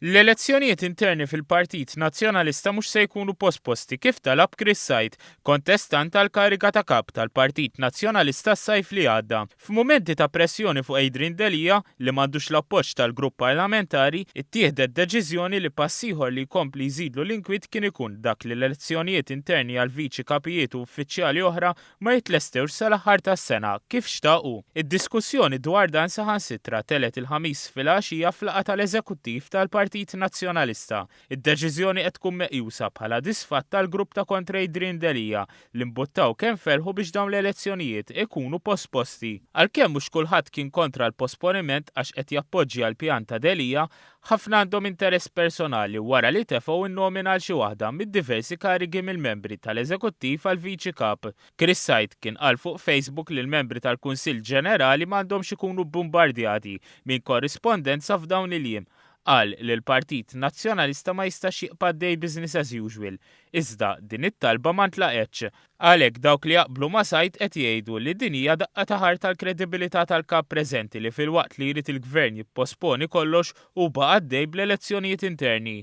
L-elezzjonijiet interni fil-Partit Nazzjonalista mhux se jkunu posposti kif talab Chris Sajt, kontestant tal-kariga ta' kap tal-Partit Nazzjonalista s-sajf li għadda. F'mumenti ta' pressjoni fuq Adrian Delija li m'għandux l-appoġġ tal-grupp parlamentari, ittieħdet deċiżjoni li passiħor li jkompli jżidlu l-inkwit kien ikun dak li l-elezzjonijiet interni għal viċi kapijiet u uffiċjali oħra ma jitlestewx sal-aħħar tas-sena kif xtaqu. Id-diskussjoni dwar dan saħansitra telet il-ħamis fil-għaxija fl-laqgħa tal-Eżekuttiv tal-Partit Nazzjonalista. Id-deċiżjoni qed tkun meqjusa bħala disfatt tal-grupp ta' kontra Adrian Delija li mbuttaw kemm ferħu biex dawn l-elezzjonijiet ikunu posposti. Għalkemm mhux kulħadd kien kontra l-posponiment għax qed jappoġġja l-pjan ta' Delija, ħafna għandhom interess personali wara li tefgħu in-nomina għal xi waħda mid-diversi karigi mill-membri tal-Eżekuttiv għal viċi kap. Chris Sajt kien qal fuq Facebook li l-membri tal-Kunsill Ġenerali m'għandhomx ikunu bombardjati minn korrispondenza f'dawn il-jiem. Qal li l-Partit Nazzjonalista ma jistax jiqbad dej business as usual, iżda din it-talba ma ntlaqetx. Għalhekk dawk li jaqblu ma' Sajt qed jgħidu li din hija daqqa ta' ħar tal-kredibilità tal-kap preżenti li filwaqt li jrid il-gvern jipposponi kollox u baqa' għaddej bl-elezzjonijiet interni.